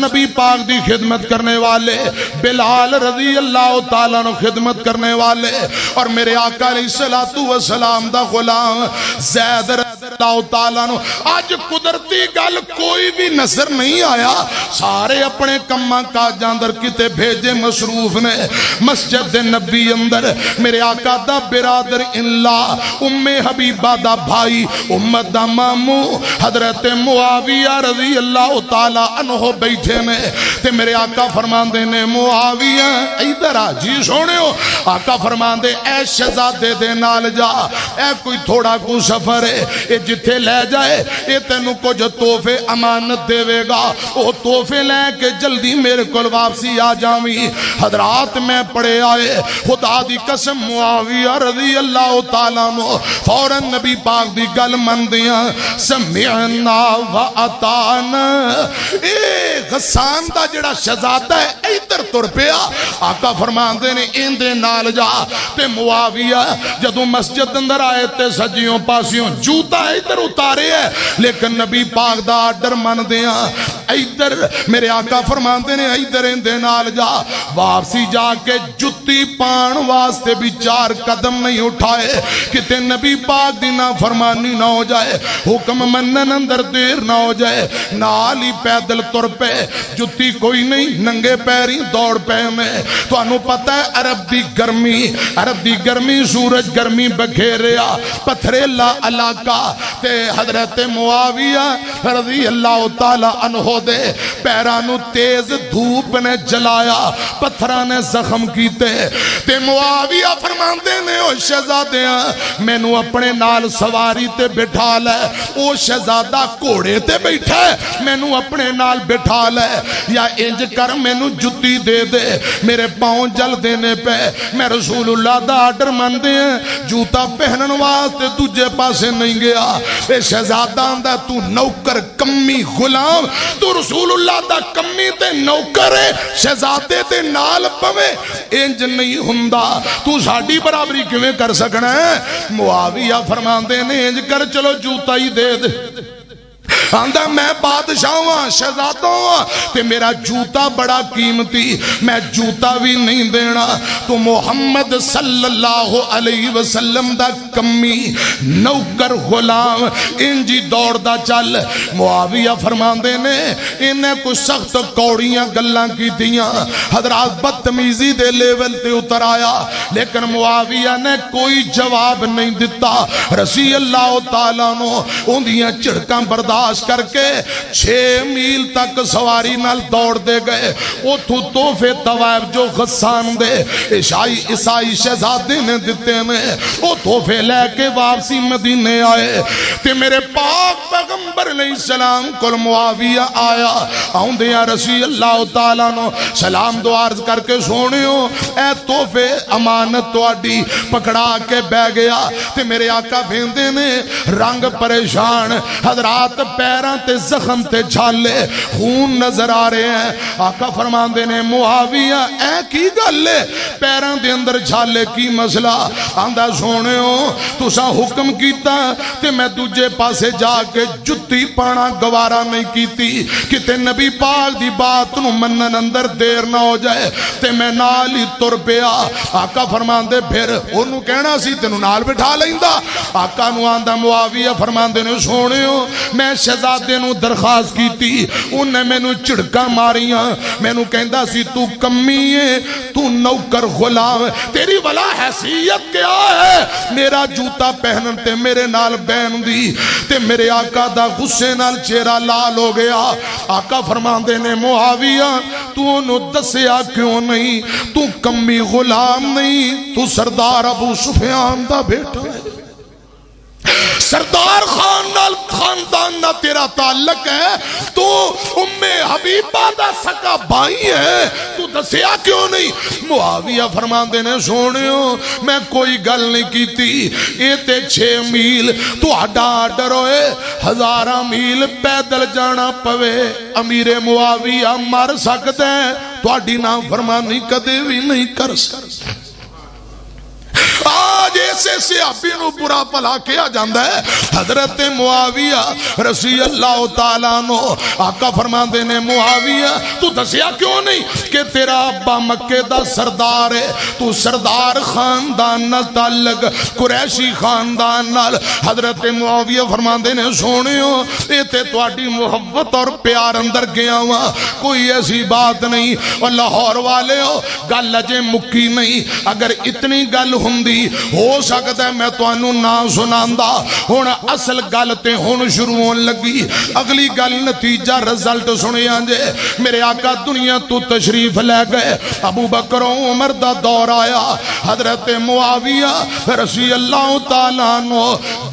نبی پاک دی خدمت کرنے والے بلال رضی اللہ تعالیٰ عنہ خدمت کرنے والے اور میرے آقا علیہ السلام دا غلام زید رضی اللہ تعالیٰ عنہ آج قدرتی گل کوئی بھی نظر نہیں آیا سارے اپنے کماں کاجاں اندر کتے بھیجے مصروف نے مسجد نبی اندر میرے آقا دا برادر اللہ ام حبیبہ دا بھائی امت دا مامو حضرت معاویہ رضی اللہ تعالیٰ عنہ بیٹھے نے تے میرے آقا فرمان دے نے معاویہ ادھر آ جی سونے ہو آقا فرمان دے اے شہزادے دے نال جا اے کوئی تھوڑا کو سفر ہے اے جتھے لے جائے اے تینو کچھ تحفے امانت دے وے گا او تحفے لے کے جلدی میرے کول واپسی آ جاویں حضرات میں پڑے آئے خدا دی قسم معاویہ رضی اللہ تعالیٰ عنہ فوراً نبی پاک دی گل من دیاں سمعنا و اطعنا غسان دا جڑا شہزادہ ہے ایدر تر پیا آقا فرمان دے نے ان دے نال جا تے معاویہ جدو مسجد اندر آئے تے سجیوں پاسیوں جوتا ایدر اتارے ہے لیکن نبی پاک دا آڈر من دیا ایدر میرے آقا فرمان دے نے ایدر ان دے نال جا واپسی جا کے جتی پان واسطے بھی 4 قدم نہیں اٹھائے کتے نبی پاک دی نافرمانی نہ ہو جائے حکم منن اندر دیر نہ ہو جائے نالی پیدل تر پہ جتی کوئی نہیں ننگے پیری دوڑ پہ میں تو انہوں پتہ ہے عرب دی گرمی سورج گرمی بکھیریا پتھریلا علاقہ تے حضرت معاویہ رضی اللہ تعالیٰ عنہ دے پیرانو تیز دھوپ نے جلایا پتھرانے زخم کیتے تے معاویہ فرمان دے نے او شہزادیاں میں نو اپنے نال سواری تے بٹھا لے او شہزادہ کوڑے تے بیٹھا ہے میں نو اپنے نال بٹھا لے یا انج کر میں نو جتی دے دے میرے پاؤں جل دینے پہ میں رسول اللہ دا آڈر من دے جوتا پہنن واسطے تجھے پاسے نہیں گیا اے شہزادہ اندہ تو نوکر کمی غلام تو رسول اللہ دا کمی تے نوکر ہے شہزادے تے نال پوے انج نہیں ہندہ تو ساڑھی برابری کیویں کر سکنا ہے معاویہ فرمان دے نے انج کر چلو جوتا ہی دے دے آندہ میں بادشاہ ہوں شہزادہ ہوں تے میرا جوتا بڑا قیمتی میں جوتا بھی نہیں دینا تو محمد صلی اللہ علیہ وسلم دا کمی نوکر غلام انجی دوڑ دا چل معاویہ فرمان دے نے انہیں کچھ سخت کوڑیاں گلاں کی دیاں حضرات بدتمیزی دے لیول تے اتر آیا لیکن معاویہ نے کوئی جواب نہیں دیتا رسی اللہ تعالیٰ نو ان دیاں چڑکاں برداشت کر کے 6 میل تک سواری نال دوڑ دے گئے او تو تحفے طوائف جو غسان دے عیسائی شہزادے نے دیتے میں او تحفے لے کے واپسی مدینے آئے تے میرے پاک پیغمبر علیہ السلام کل معاویہ آیا آؤں دیا رسی اللہ تعالیٰ نو سلام دو عرض کر کے سونیوں اے تحفے امانت تو اڈی پکڑا کے بے گیا تے میرے آقا بھیندے نے رنگ پریشان حضرات پیران تے زخم تے چھالے خون نظر آ رہے ہیں آقا فرمان دے نے معاویہ اے کی گلے پیران دے اندر چھالے کی مسئلہ آندہ سونے ہو تو سا حکم کیتا تے میں دوجے پاسے جا کے جتی پانا گوارا نہیں کیتی کہ تے نبی پاک دی بات نو منن اندر دیر نہ ہو جائے تے میں نالی تر پیا آقا فرمان دے پھر انہوں کہنا سی تے نو نال بٹھا لیندہ آقا نو آندہ معاویہ فرمان دے نے سونے ہو میں شہزادے نو درخواست کی تھی انہیں میں نو چڑکا ماریاں میں نو کہندہ سی تو کمی ہے تو نوکر غلام تیری ولا حیثیت کیا ہے میرا جوتا پہنن تے میرے نال بین دی تے میرے آقا دا غصے نال چہرہ لال ہو گیا آقا فرمان دے نے معاویہ تو نو دسیا کیوں نہیں تو کمی غلام نہیں تو سردار ابو سفیان دا بیٹا ہے سردار خاندان نہ تیرا تعلق ہے تو ام حبیبہ دا سکا بھائی ہے تو دسیا کیوں نہیں معاویہ فرمان دینے سونیوں میں کوئی گل نہیں کی تھی یہ تے 6 میل تو اڈا ڈر ہوئے 1000 میل پیدل جانا پوے امیر معاویہ مر سکتے ہیں تو اڈی نام فرمانی کدے بھی نہیں کر سکتے آج کسے صحابی نو برا بھلا کیا جاندا ہے؟ حضرت معاویہ رضی اللہ تعالیٰ عنہ آقا فرماندے نے معاویہ تو دسیا کیوں نہیں کہ تیرا ابا مکے دا سردار ہے، تو سردار خاندان نال تعلق قریشی خاندان نال۔ حضرت معاویہ فرماندے نے سونیو اے تے تواڈی محبت اور پیار اندر گیا ہوا، کوئی ایسی بات نہیں۔ اور لاہور والے ہو گل اجے مکی نہیں، اگر اتنی گل ہوندی ہو سکتا ہے میں تانوں نہ سناندا۔ ہن اصل گل تے ہن شروع ہون لگی، اگلی گل نتیجہ رزلٹ سنیا جے۔ میرے آقا دنیا تو تشریف لے گئے، ابو بکر و عمر دا دور آیا، حضرت معاویہ رضی اللہ تعالیٰ عنہ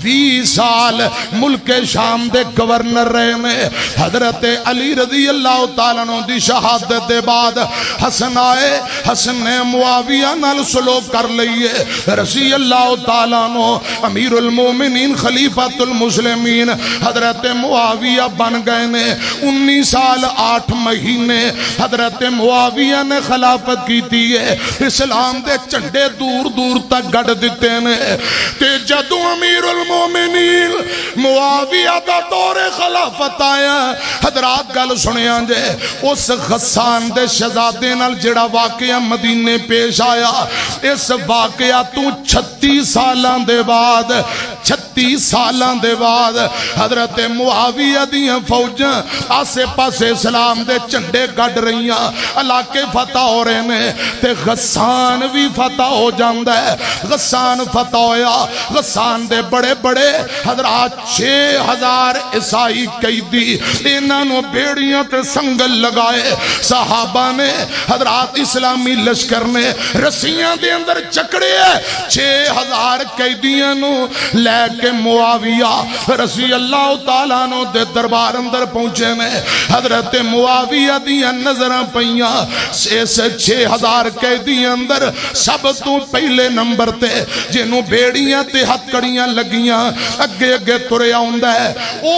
20 سال ملک شام دے گورنر رہے نے۔ حضرت علی رضی اللہ تعالیٰ عنہ دی شہادت دے بعد حسن آئے، حسن نے معاویہ نال سلوک کر لئیے رضی اللہ تعالیٰ عنہ امیر المومنین خلیفۃ المسلمین حضرت معاویہ بن گئے نے۔ 19 سال 8 مہینے حضرت معاویہ نے خلافت کی تھی ہے، اسلام دے چنڈے دور دور تک گڑ دیتے نے۔ تے جدو امیر المومنین معاویہ دا دور خلافت آیا، حضرات گل سنیا جے اس غسان دے شہزادے نال جڑا واقعہ مدینے پیش آیا، اس واقعہ تو 36 سالان دے بعد 36 سالان دے بعد حضرت معاویہ دیاں فوجاں آسے پاسے اسلام دے چنڈے گڑ رہیاں، علاقے فتح ہو رہے نے، تے غسان بھی فتح ہو جاندہ ہے۔ غسان فتح ہویا، غسان دے بڑے بڑے حضرات 6000 عیسائی قیدی انہاں نو بیڑیاں تے سنگل لگائے، صحابہ نے حضرات اسلامی لشکر نے رسیاں دے اندر چکڑے ہیں، 6000 قیدیاں نو لے کے معاویہ رضی اللہ تعالیٰ عنہ دے دربار اندر پہنچے نے۔ حضرت معاویہ دیاں نظریں پئیاں، اس 6000 قیدی اندر سب تو پہلے نمبر تے جنوں بیڑیاں تے ہتھکڑیاں لگیاں اگے اگے تریا ہوندا ہے او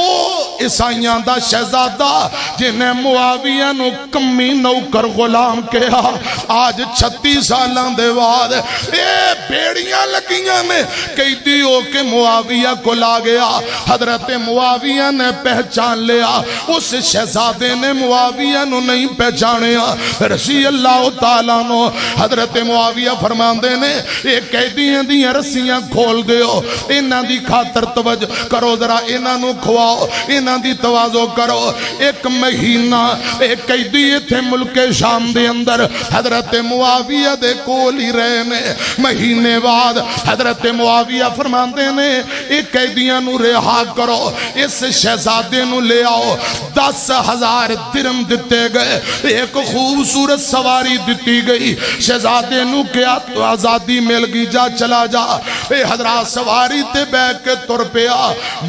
عیسائیاں دا شہزادہ جنہیں معاویہ نو کمی نوکر غلام کہا۔ آج 36 سالاں دے بعد اے بیڑیاں لگیاں نے، قیدی ہو کے معاویہ کو لا گیا۔ حضرت معاویہ نے پہچان لیا، اس شہزادے نے معاویہ نو نہیں پہچانیا رضی اللہ تعالیٰ عنہ۔ حضرت معاویہ فرماندے نے ایک قیدیاں دیاں رسیاں کھول دیو، انہاں دی خاطر توجہ کرو، ذرا انہاں نو کھواؤ، انہاں دی توازو کرو۔ ایک مہینہ ایک قیدی تھے ملک شام دے اندر حضرت معاویہ دے کول ہی رہے نے۔ مہینے بعد حضرت معاویہ فرماندے نے ایک قیدیاں نو رہا کرو، اس شہزادے نو لے آؤ۔ 10,000 درم دیتے گئے، ایک خوبصورت سواری دیتی گئی، شہزادے نو کیا تو آزادی مل گئی، جا چلا جا۔ اے حضرات سواری تے بیٹھ کے تر پیا،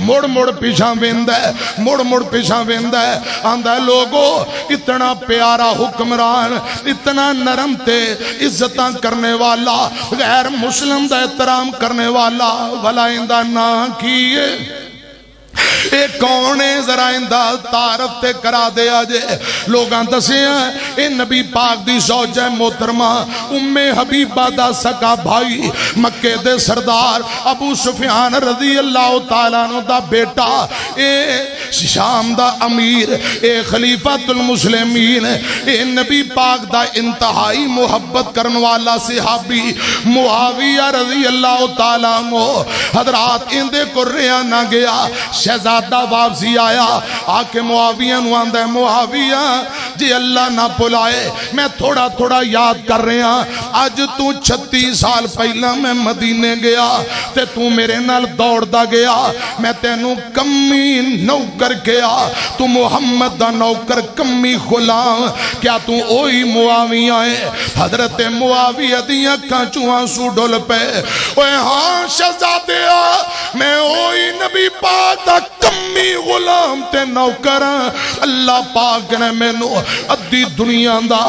مڑ مڑ پیچھا ویندا ہے، مڑ مڑ پیچھا ویندا ہے، آندا ہے لوگو اتنا پیارا حکمران، اتنا نرم تے عزتاں کرنے والا، غیر مسلم دا احترام کرنے والا، بھلا اندہ نہ کیے۔ اے کون ہے ذرا اندہ تعارف تے کرا دے آجے۔ لوگاں دسے ہیں اے نبی پاک دی زوجہ محترمہ ام حبیبہ دا سکا بھائی، مکے دے سردار ابو سفیان رضی اللہ تعالیٰ عنہ دا بیٹا، اے شام دا امیر، اے خلیفۃ المسلمین، اے نبی پاک دا انتہائی محبت کرن والا صحابی معاویہ رضی اللہ تعالیٰ عنہ۔ حضرات اندے کو ریا نہ گیا، شہزادہ واپسی آیا، آکے معاویہ نو آندہ ہے معاویہ جی اللہ نہ بلائے میں تھوڑا تھوڑا یاد کر رہے ہیں، آج تو 36 سال پہلا میں مدینے گیا تے تو میرے نال دوڑ دا گیا، میں تینوں کمی نوکر کیا، تو محمد دا نوکر کمی غلام، کیا تو اوہی معاویہ ہے؟ حضرت معاویہ دیاں کانچوں آنسو ڈول پہ، اوہ ہاں شہزادیا میں اوہی نبی پاک دا کمی غلام تے نوکراں، اللہ پاک نے میں نو ادھی دنیا دا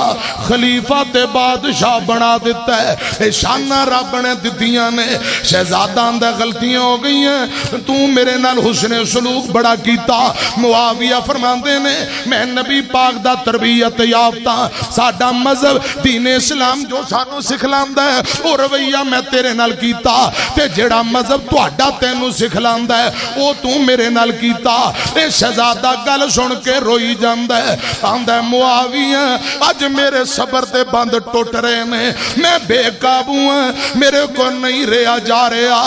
خلیفہ تے بادشاہ بنا دیتا ہے، شانہ رب نے دیتیاں نے۔ شہزادہ اندہ غلطیاں ہو گئی ہیں، تو میرے نال حسن سلوک بڑا کیتا، کیتا۔ معاویہ فرماندے نے میں نبی پاک دا تربیت یافتہ، ساڈا مذہب دین اسلام جو سانو سکھلاندا ہے او رویہ میں تیرے نال کیتا، تے جڑا مذہب تہاڈا تینوں سکھلاندا ہے او تو میرے نال کیتا۔ اے شہزادہ گل سن کے روئی جاندا ہے، آندا ہے معاویہ اج میرے صبر دے بند ٹوٹ رہے نے، میں بے قابو ہوں، میرے کو نہیں رہا جا رہا۔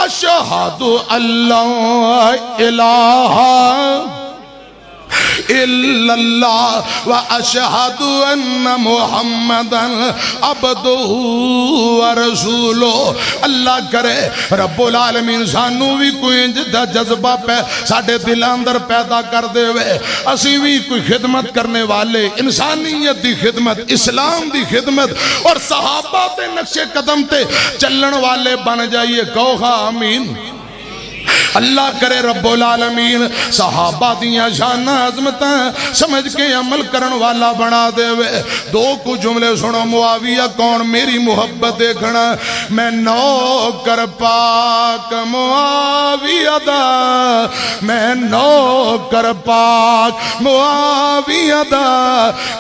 اشہد اللہ الہ الا اللہ واشہد ان محمدا عبدہ ورسولہ۔ اللہ کرے رب العالمین سانو بھی کوئی جدہ جذبہ ساڑھے دل اندر پیدا کر دے وے، اسی بھی کوئی خدمت کرنے والے، انسانیت دی خدمت، اسلام دی خدمت اور صحابہ تے نقش قدم تے چلن والے بن جائیے، کہو آمین۔ اللہ کرے رب العالمین صحابہ دیاں شان عظمتاں سمجھ کے عمل کرن والا بنا دے وے۔ دو کو جملے سنو، معاویہ کون؟ میری محبت دیکھنا، میں نوکر پاک معاویہ دا، میں نوکر پاک معاویہ دا،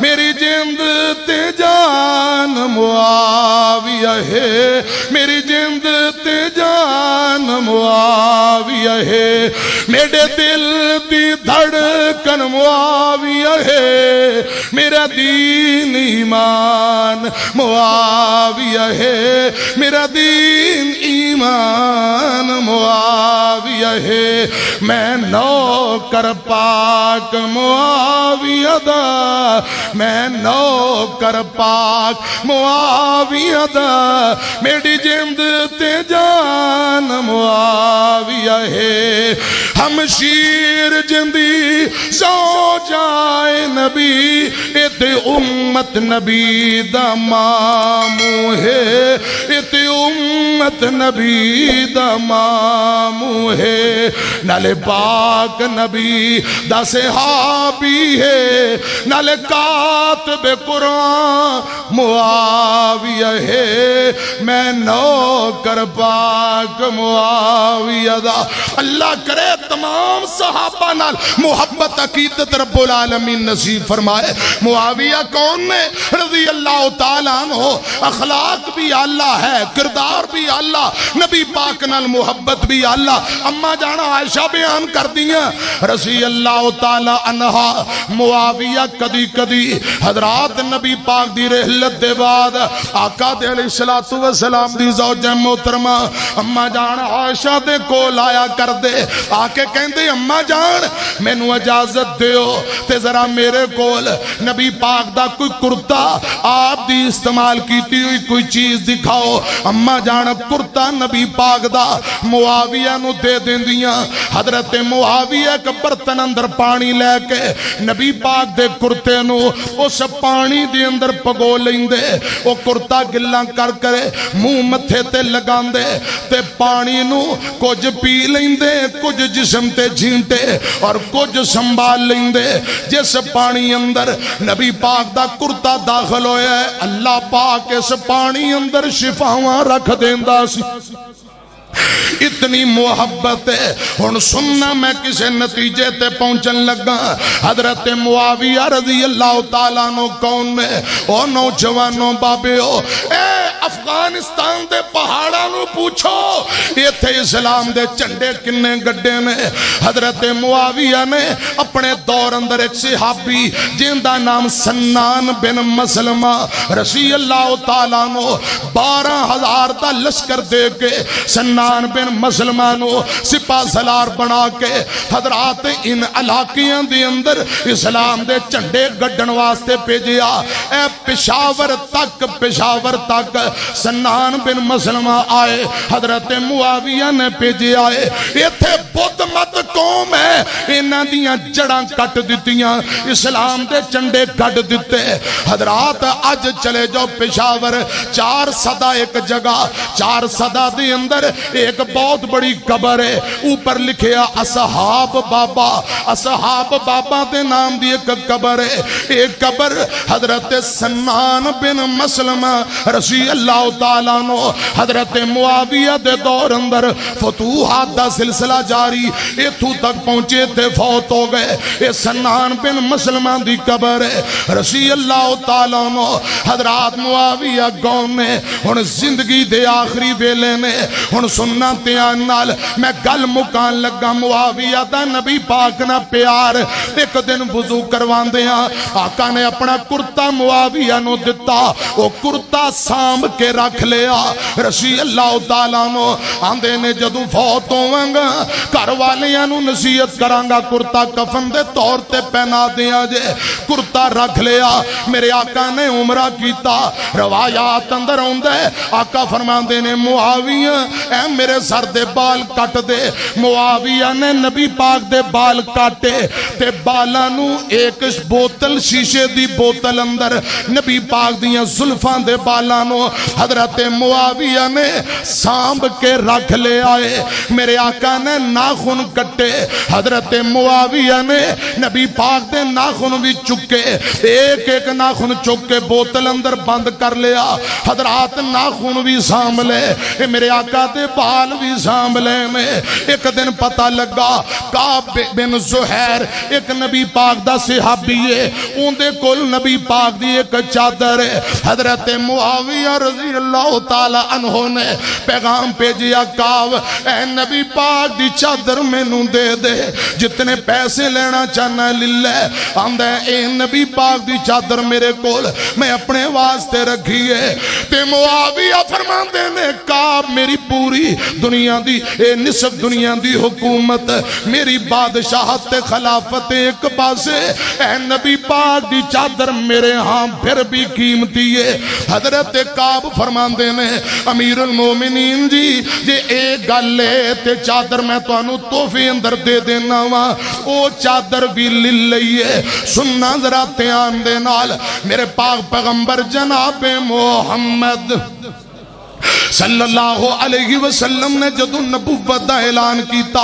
میری جند تے جان معاویہ ہے، میری جند تے جان معاویہ ہے، میرے دل دی دھڑکن معاویہ ہے، میرا دین ایمان معاویہ ہے، میرا دین ایمان معاویہ ہے، میں نوکر پاک معاویہ دا، میں نوکر پاک معاویہ دا، میری جند تے جان معاویہ ہے، ہم شیر جندی سو جائے نبی، اتے امت نبی دا مامو ہے، اتے امت نبی دا مامو ہے، نالے پاک نبی دا صحابی ہے، نالے کاتب قرآن معاویہ ہے، میں نوکر پاک معاویہ دا۔ اللہ کرے تمام صحابہ نال محبت عقیدت رب العالمین نصیب فرمائے۔ معاویہ کون نے؟ رضی اللہ تعالیٰ عنہ، اخلاق بھی اللہ ہے، کردار بھی اللہ، نبی پاک نال محبت بھی اللہ۔ اما جانا عائشہ بیان کر دیا رضی اللہ تعالیٰ عنہ، معاویہ کدی کدی حضرات نبی پاک دی رحلت دے بعد آقا دے علیہ السلام دی زوجہ محترمہ اما جان عائشہ دے کو لایا کر دے، آکے کہندے اما جان مینوں اجازت دیو تے ذرا میرے کول نبی پاک دا کوئی کرتا آپ دی استعمال کیتی ہوئی کوئی چیز دکھاؤ۔ اما جان کرتا نبی پاک دا معاویہ نو دے دیندیاں۔ حضرت معاویہ کا برتن اندر پانی لے کے نبی پاک دے کرتے نو اس پانی دے اندر پگو لیندے، وہ کرتا گلاں کر کرے منہ متھے تے لگان دے تے پانی نو کچھ پی لیندے، کچھ جسم تے جھینٹے اور کچھ سنبھال لیندے۔ جس پانی اندر نبی پاک دا کرتا داخل ہویا ہے، اللہ پاک اس پانی اندر شفاواں رکھ دیندا سی۔ اتنی محبت ہے۔ ہن سننا میں کسے نتیجے تے پہنچن لگا۔ حضرت معاویہ رضی اللہ تعالیٰ عنہ کون نے؟ او نوجوانوں بابیو، اے افغانستان دے پہاڑاں نو پوچھو ایتھے اسلام دے چنڈے کنے گڈے نے۔ حضرت معاویہ نے اپنے دور اندر ایک صحابی جن دا نام سنان بن مسلمہ رضی اللہ تعالیٰ عنہ 12,000 دا لشکر دے کے سنان بن مسلمہ نو سپاہ سالار بنا کے حضرات ان علاقیاں دے اندر اسلام دے چنڈے گڈن واسطے بھیجیا۔ اے پشاور تک سنان بن مسلمہ آئے، حضرت معاویہ نے بھیجے آئے۔ ایتھے بدھ مت قوم ہے، انہاں دیاں جڑاں کٹ دتیاں، اسلام دے چنڈے گڈ دتے۔ حضرات اج چلے جاؤ پشاور، 4 صدا ایک جگہ، 4 صدا دے اندر ایک بہت بڑی قبر ہے، اوپر لکھیا اصحاب بابا، اصحاب بابا دے نام دی ایک قبر ہے۔ ایک قبر حضرت سنان بن مسلمہ رضی اللہ اللہ تعالیٰ عنہ حضرت معاویہ دے دور اندر فتوحات دا سلسلہ جاری ایتھو تک پہنچے تے فوت ہو گئے. اے سنان بن مسلمہ دی قبر ہے رضی اللہ تعالیٰ عنہ. حضرات معاویہ گون نے ہن زندگی دے آخری ویلے نے ہن سننا تیان نال میں گل مکان لگا. معاویہ دا نبی پاک نہ پیار ایک دن وضو کروان دیا آقا نے اپنا کرتا معاویہ نو دتا وہ کرتا سامب کے رکھ لیا رضی اللہ تعالیٰ نو. آندے نے جدو فوت ہوانگا گھر والیاں نو نصیحت کرانگا کرتا کفن دے طور تے پہنا دیا جے. کرتا رکھ لیا. میرے آقا نے عمرہ کیتا روایات اندر ہوندے آقا فرماندے نے معاویہ اے میرے سر دے بال کٹ دے. معاویہ نے نبی پاک دے بال کاٹے تے بالانو ایک بوتل شیشے دی بوتل اندر نبی پاک دیاں زلفان دے بالانو حضرت معاویہ نے سامب کے رکھ لے آئے. میرے آقا نے ناخن کٹے حضرت معاویہ نے نبی پاک دے ناخن بھی چکے ایک ایک ناخن چکے بوتل اندر بند کر لیا. حضرات ناخن بھی سام لے میرے آقا دے بال بھی سام لے. میں ایک دن پتہ لگا کعب بن زہیر ایک نبی پاک دا صحابی ہے اون دے کول نبی پاک دی ایک چادر ہے. حضرت معاویہ رضی اللہ تعالی عنہ نے پیغام بھیجیا کعب اے نبی پاک دی چادر مینوں دے دے جتنے پیسے لینا چاہنا للہ. آندا اے نبی پاک دی چادر میرے کول میں اپنے واسطے رکھی ہے. تے معاویہ فرماندے نے کعب میری پوری دنیا دی اے نصف دنیا دی حکومت میری بادشاہت خلافت ایک پاسے اے نبی پاک دی چادر میرے ہاں پھر بھی قیمتی ہے. حضرت کعب فرماندے نے امیر المومنین جی جے ایک گل لے تے چادر میں تو انو توفی اندر دے دینا وا او چادر بھی للہی ہے. سننا ذرا تیان دے نال میرے پاک پیغمبر جناب محمد صلی اللہ علیہ وسلم نے جدو نبوت دا اعلان کیتا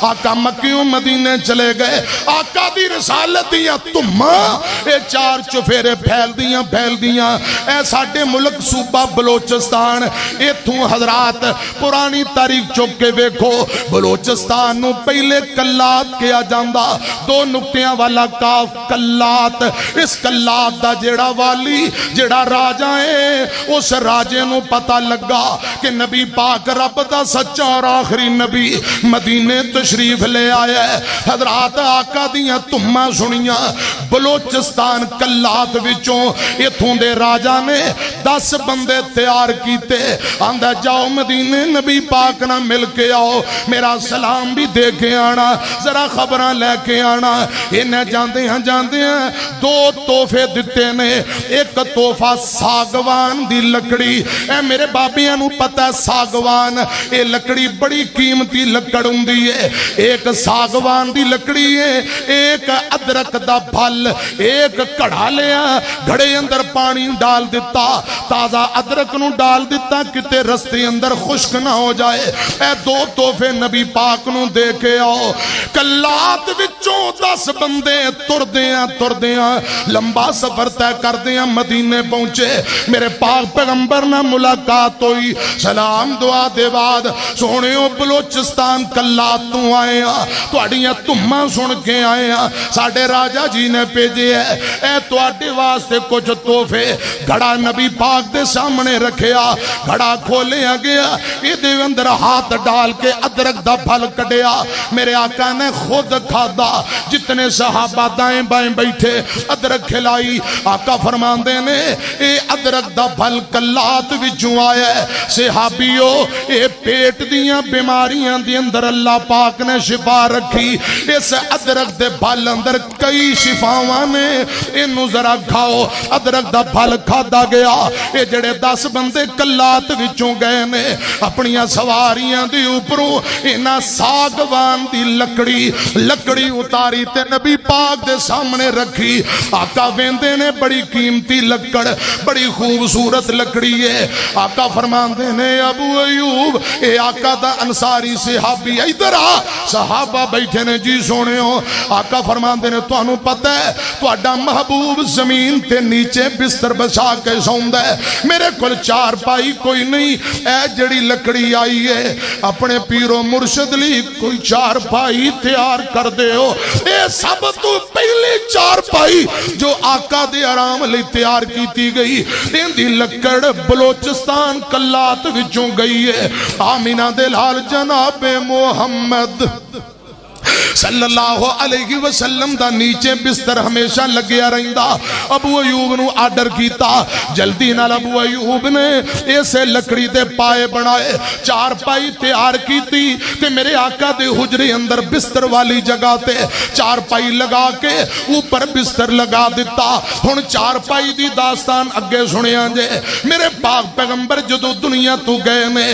آقا مکیوں مدینے چلے گئے. آقا دی رسالت یا تمہاں اے چار چفیرے پھیل دیاں اے ساڑھے ملک صوبہ بلوچستان ایتھوں حضرات پرانی تاریخ چوک کے ویکھو بلوچستان نو پہلے کلات کیا جاندہ دو نکتیاں والا کاف کلات. اس کلات دا جیڑا والی جیڑا راجہ ہے اس راجے نو پتہ لگا کہ نبی پاک رب دا سچا اور آخری نبی مدینے تشریف لے آیا ہے. حضرات آقا دیاں تمہاں سنیاں بلوچستان کلات وچوں ایتھوں دے راجہ نے 10 بندے تیار کیتے. آندہ جاؤ مدینے نبی پاک نہ مل کے آؤ میرا سلام بھی دے کے آنا ذرا خبرہ لے کے آنا. انہیں جاندے ہیں 2 تحفے دیتے نے. ایک تحفہ ساگوان دی لکڑی اے میرے بابیاں نو پتہ ہے ساگوان اے لکڑی بڑی قیمتی لکڑ ہوندی ہے. ایک ساگوان دی لکڑی ہے ایک ادرک دا پھل ایک کڑھا لیا گھڑے اندر پانی ڈال دیتا تازہ ادرک نو ڈال دیتا کتے رستے اندر خشک نہ ہو جائے. اے 2 تحفے نبی پاک نو دے کے آؤ. کلات وچوں 10 بندے تر دیاں لمبا سفر طے کر دیاں مدینے پہنچے. میرے پاک پیغمبر نہ ملاقات ہوئی سلام دعا دے بعد سونیوں بلوچستان کلات تو آئے ہیں تو اڑیاں تمہاں سن کے آئے ہیں ساڑھے راجہ جی نے پیجے ہے. اے تو اڑے واسطے کچھ توفے گھڑا نبی پاک دے سامنے رکھیا گھڑا کھولے گیا یہ دے اندر ہاتھ ڈال کے ادرک دا پھل کٹیا. میرے آقا نے خود کھادا جتنے صحابہ دائیں بائیں بیٹھے ادرک کھلائی. آقا فرماندے نے اے ادرک دا پھل کلات وچوں آیا ہے. صحابیو اے پیٹ دیاں بیماریاں دی اندر اللہ پاک نے شفا رکھی. اس ادرک دے پھل اندر کئی شفاواں نے انہوں ذرا کھاؤ. ادرک دا پھل کھادا گیا. اے جڑے 10 بندے کلات وچوں گئے نے اپنیاں سواریاں دی اوپروں انہاں ساگوان دی لکڑی اتاری تے نبی پاک دے سامنے رکھی. آقا ویندے نے بڑی قیمتی لکڑ بڑی خوبصورت لکڑی ہے. آقا فرمان فرماندے نے ابو ایوب اے آقا دا انصاری صحابی ادھر آ صحابہ بیٹھے نے جی سونے ہو آقا فرماندے نے تانوں پتہ ہے تہاڈا محبوب زمین تے نیچے بستر بچھا کے سوندا ہے میرے کول چار پائی کوئی نہیں اے جڑی لکڑی آئی ہے اپنے پیرو مرشد لی کوئی چار پائی تیار کر دے ہو اے سب تو پہلی چار پائی جو آقا دے آرام لئی تیار کیتی گئی ان دی لکڑ بلوچستان کلات وچوں گئی ہے آمینہ دے لال جناب محمد صلی اللہ علیہ وسلم دا نیچے بستر ہمیشہ لگیا رہندا ابو ایوب نو آرڈر کیتا جلدی نال ابو ایوب نے ایسے لکڑی دے پائے بنائے چار پائی تیار کیتی تے میرے آقا دے حجرے اندر بستر والی جگہ تے چار پائی لگا کے اوپر بستر لگا دیتا ہن چار پائی دی داستان اگے سنیاں جے میرے پاک پیغمبر جدو دنیا تو گئے نے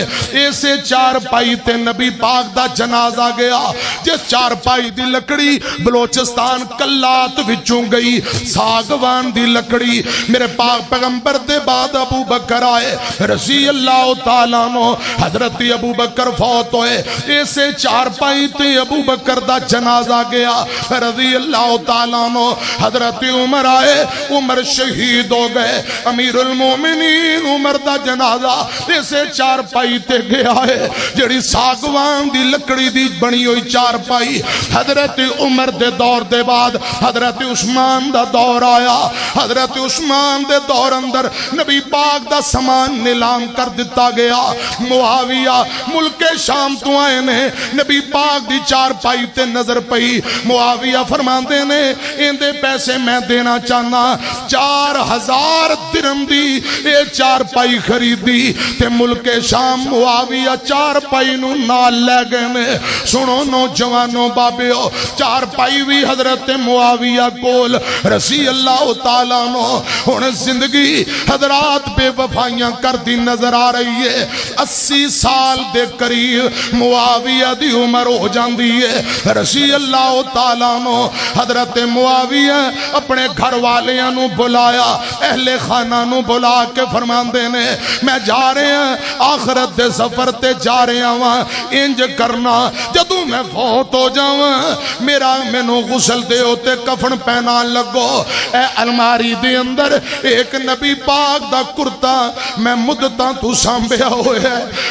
ایسے چار پائی تے نبی پاک دا جنازہ گیا جس چار پائی دی لکڑی بلوچستان کلات وچوں گئی ساگوان دی لکڑی میرے پاک پیغمبر دے بعد ابو بکر آئے رضی اللہ تعالیٰ عنہ حضرت ابو بکر فوت ہوئے ایسے چار پائی تے ابو بکر دا جنازہ گیا رضی اللہ تعالیٰ عنہ حضرت عمر آئے عمر شہید ہو گئے امیر المومنین عمر دا جنازہ ایسے چار پائی تے گیا ہے جڑی ساگوان دی لکڑی دی بنی ہوئی چار پائی حضرت عمر دے دور دے بعد حضرت عثمان دا دور آیا حضرت عثمان دے دور اندر نبی پاک دا سامان نیلام کر دیتا گیا معاویہ ملک شام تو آئے نے نبی پاک دی چار پائی تے نظر پئی معاویہ فرماندے نے ان دے پیسے میں دینا چاہنا 4000 درہم دی اے چار پائی خریدی تے ملک شام معاویہ چار پائی نو نال لے گئے نے سنو نوجوانوں بابے ہو چار پائی بھی حضرت معاویہ کول رضی اللہ تعالیٰ عنہ ہن زندگی حضرات بے وفائیاں کر دی نظر آ رہی ہے 80 سال دے قریب معاویہ دی عمر ہو جاندی ہے رضی اللہ تعالیٰ عنہ حضرت معاویہ اپنے گھر والیاں نو بلایا اہل خانہ نو بلا کے فرماندے نے میں جا رہے ہیں آخرت دے سفر تے جا رہے ہیں انج کرنا جدوں میں فوت ہو جاواں میرا مینوں غسل دے ہوتے کفن پہنان لگو اے الماری دے اندر ایک نبی پاک دا کرتا میں مدتاں تو سانبیا ہوئے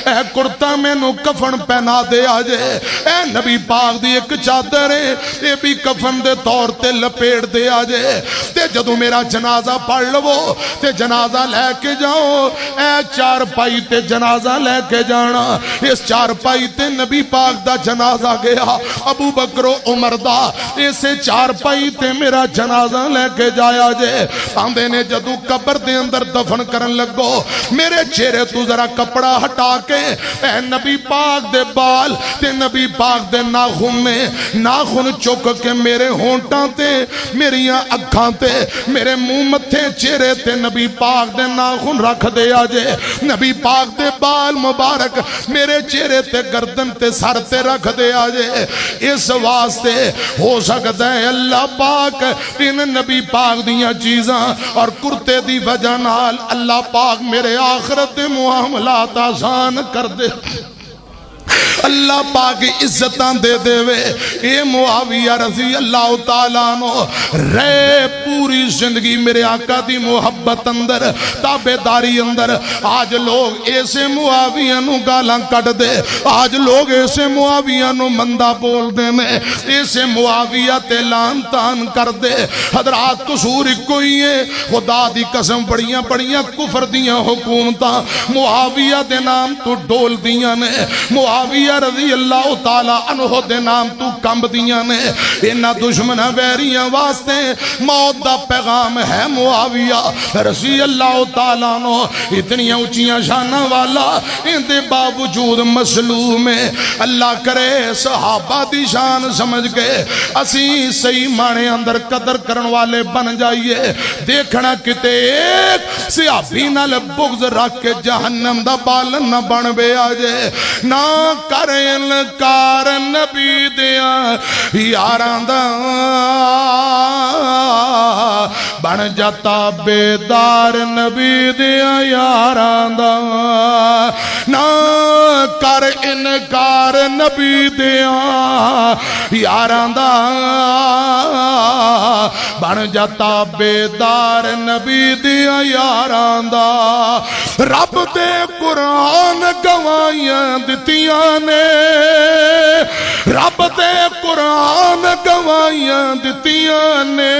اے کرتا مینوں کفن پہنا دے آجے اے نبی پاک دی ایک چادر ہے اے بھی کفن دے طور تے لپیٹ دے آجے تے جدو میرا جنازہ پڑھ لو تے جنازہ لے کے جاؤ اے چار پائی تے جنازہ لے کے جانا اس چار پائی تے نبی پاک دا جنازہ گیا ابو بکر و عمر دا اسے چار پائی تے میرا جنازہ لے کے جایا جے آندے نے جدو قبر دے اندر دفن کرن لگو میرے چہرے تو ذرا کپڑا ہٹا کے اے نبی پاک دے بال تے نبی پاک دے ناخن نے ناخن چک کے میرے ہونٹاں تے میریاں اکھاں تے میرے منہ متھے چہرے تے نبی پاک دے ناخن رکھ دے آجے نبی پاک دے بال مبارک میرے چہرے تے گردن تے سر تے رکھ دے آجے اس واسطے ہو سکتا ہے اللہ پاک ان نبی پاک دیاں چیزاں اور کرتے دی وجہ نال اللہ پاک میرے آخرت معاملات آسان کر دے اللہ پاک عزتاں دے دے وے اے معاویہ رضی اللہ تعالیٰ عنہ رہے پوری زندگی میرے آقا دی محبت اندر تابعداری اندر آج لوگ ایسے معاویہ نو گالاں کٹ دے آج لوگ ایسے معاویہ نو مندہ بول دے میں ایسے معاویہ تے لان تان کر دے حضرات قصور کوئی ہے خدا دی قسم بڑیاں بڑیاں کفر دیاں حکومتاں معاویہ دے نام تو ڈول دیاں نے معاویہ رضی اللہ تعالیٰ عنہ دے نام تو کمب دیاں نے انہ دشمنہ ویریاں واسطے موت دا پیغام ہے معاویہ رضی اللہ تعالیٰ عنہ اتنی اونچیاں شانہ والا ان دے باوجود مظلوم ہے اللہ کرے صحابہ دی شان سمجھ کے اسی صحیح مانے اندر قدر کرن والے بن جائیے دیکھنا کتے ایک صحابی نال بغض رکھ کے جہنم دا بالن نہ بن بے آجے نہ کرن کار نبی دیاں یاران دا بن جاتا بیدار نبی دیا یاراں دا نہ کر انکار نبی دیا یاراں دا بن جاتا بیدار نبی دیا یاراں دا رب دے قرآن گواہیاں دتیاں نے رب دے قرآن گواہیاں دتیاں نے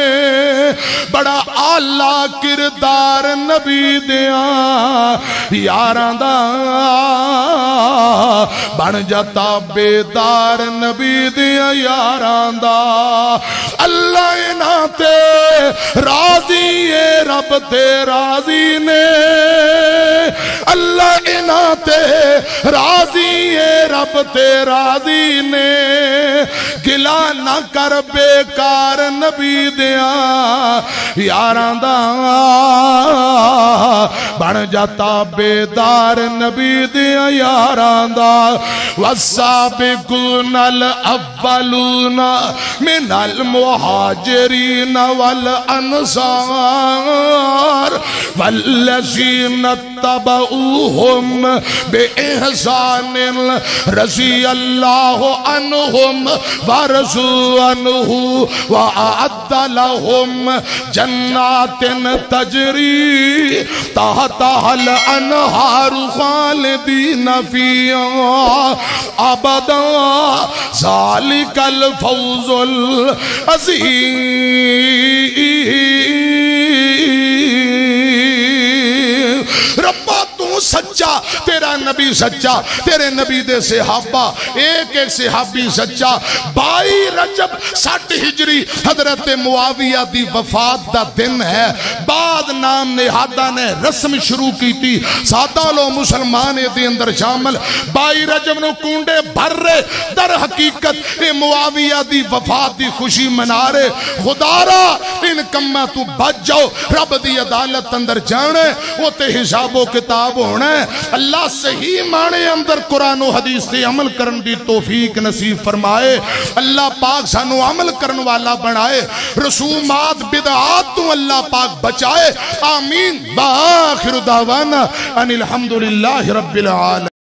بڑا اعلیٰ کردار نبی دیا یاراں دا بن جاتا بیدار نبی دیا یاراں دا اللہ انہاں تے راضی ہے رب تے راضی نے اللہ انہاں تے راضی ہے رب تے راضی نے گلا نہ کر بیکار نبی دیا یاراں دا بن جاتا بیدار نبی دیا یاراں دا والسابقون الاولون من المہاجرین والانصار والذین اتبعوهم بإحسان رضی اللہ عنہم ورضوا عنہ وأعد لهم جنات تجری تحتها الانہار خالدین فیہا ابدا ذالک الفوز العظیم ربا تو سچا تیرا نبی سچا تیرے نبی دے صحابہ ایک ایک صحابی سچا 22 رجب 60 ہجری حضرت معاویہ دی وفات دا دن ہے بعد نام نہادہ نے رسم شروع کی تھی سادہ لو مسلمان دے اندر شامل 22 رجب نو کونڈے بھر رہے در حقیقت اے معاویہ دی وفات دی خوشی منا رہے خدا را ان کمہ تو بچ جاؤ رب دی عدالت اندر جانے وہ تے حساب و کتاب ہونا ہے اللہ صحیح معنی اندر قرآن و حدیث سے عمل کرن دی توفیق نصیب فرمائے اللہ پاک سانو عمل کرن والا بنائے رسومات بدعات تو اللہ پاک بچائے آمین بآخر دعوانا ان الحمدللہ رب العالمین